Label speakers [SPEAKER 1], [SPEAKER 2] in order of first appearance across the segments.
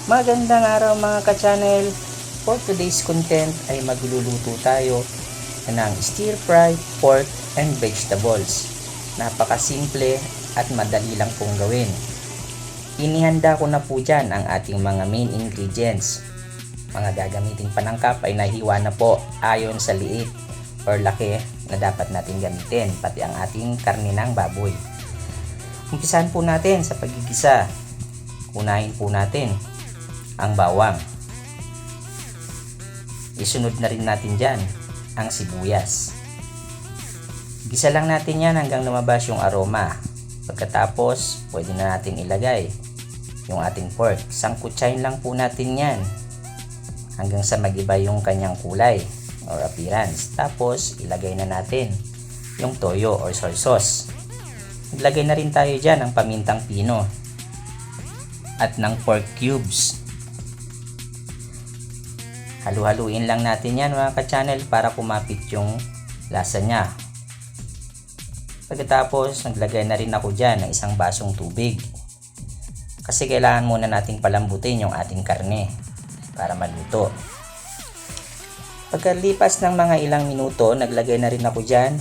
[SPEAKER 1] Magandang araw mga ka-channel. For today's content ay magluluto tayo ng stir fry pork and vegetables. Napakasimple at madali lang pong gawin. Inihanda ko na po dyan ang ating mga main ingredients. Mga gagamiting panangkap ay nahiwa na po ayon sa liit or laki na dapat natin gamitin, pati ang ating karne ng baboy. Umpisahan po natin sa paggigisa. Unahin po natin ang bawang. Isunod na rin natin dyan ang sibuyas. Gisa lang natin yan hanggang lumabas yung aroma. Pagkatapos, pwede na natin ilagay yung ating pork. Sangkutsahin lang po natin yan hanggang sa magiba yung kanyang kulay or appearance. Tapos, ilagay na natin yung toyo or soy sauce. Ilagay na rin tayo dyan ng pamintang pino at ng pork cubes. Halu-haluin lang natin yan mga ka-channel para kumapit yung lasa niya. Pagkatapos, naglagay na rin ako dyan ng isang basong tubig. Kasi kailangan muna nating palambutin yung ating karne para maluto. Pagkalipas ng mga ilang minuto, naglagay na rin ako dyan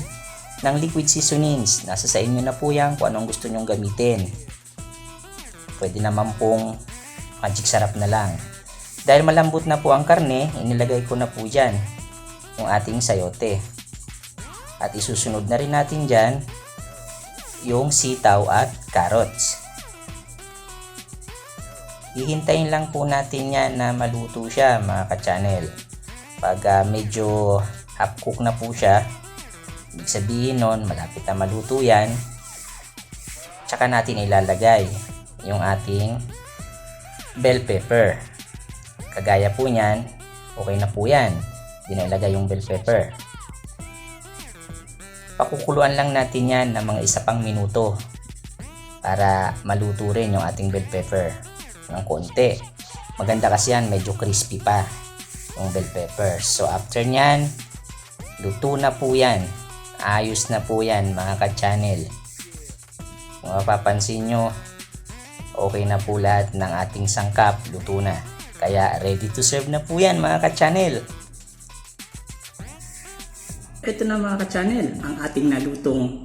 [SPEAKER 1] ng liquid seasonings. Nasa sa inyo na po yan kung anong gusto nyong gamitin. Pwede naman pong magic sarap na lang. Dahil malambot na po ang karne, inilagay ko na po dyan yung ating sayote. At isusunod na rin natin dyan yung sitaw at carrots. Hihintayin lang po natin yan na maluto siya mga ka-channel. Pag medyo half cook na po siya, ibig sabihin nun malapit na maluto yan, tsaka natin ilalagay yung ating bell pepper. Kagaya po niyan, okay na po yan. Hindi na ilagay yung bell pepper. Pakukuluan lang natin yan ng mga isa pang minuto para maluto rin yung ating bell pepper ng konti. Maganda kasi yan, medyo crispy pa yung bell pepper. So after nyan, luto na po yan. Ayos na po yan mga ka-channel. Kung mapapansin nyo, okay na po lahat ng ating sangkap, luto na. Kaya ready to serve na po yan mga ka-channel. Ito na mga ka-channel, ang ating nalutong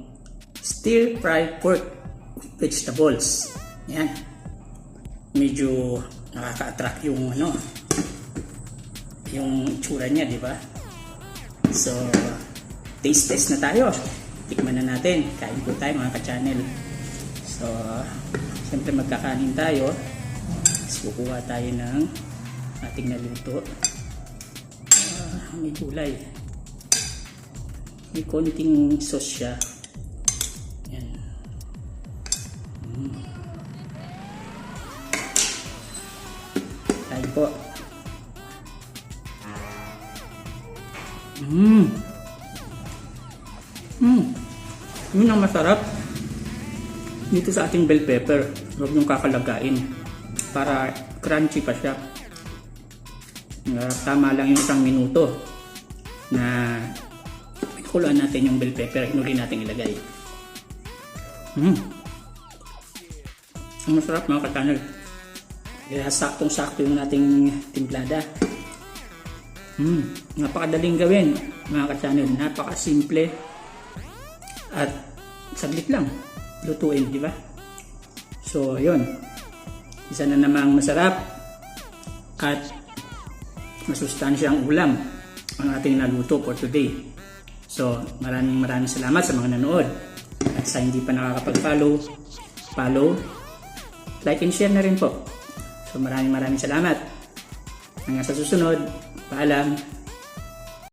[SPEAKER 1] stir fry pork vegetables. Yan. Medyo nakaka-attract yung yung itsura niya, di ba? So, taste test na tayo. Tikman na natin. Kain po tayo mga ka-channel. So, siyempre magkakanin tayo. Kukuha tayo ng ating naluto. May gulay. May konting sauce siya. Yan. Tayo po. Yun ang masarap dito sa ating bell pepper. Huwag niyong kakalagain para crunchy pa siya. Tama lang yung isang minuto na kuluan natin yung bell pepper. Hinuli natin ilagay. Ang masarap mga ka-channel. Kaya saktong-sakto yung ating timplada. Napakadaling gawin mga ka-channel. Napakasimple at saglit lang lutuin, di ba? So yun, isa na namang masarap at masustansyang ulam ang ating naluto for today. So maraming salamat sa mga nanood. At sa hindi pa nakakapag-follow, follow, like and share na rin po. So maraming salamat. Hanggang sa susunod, paalam.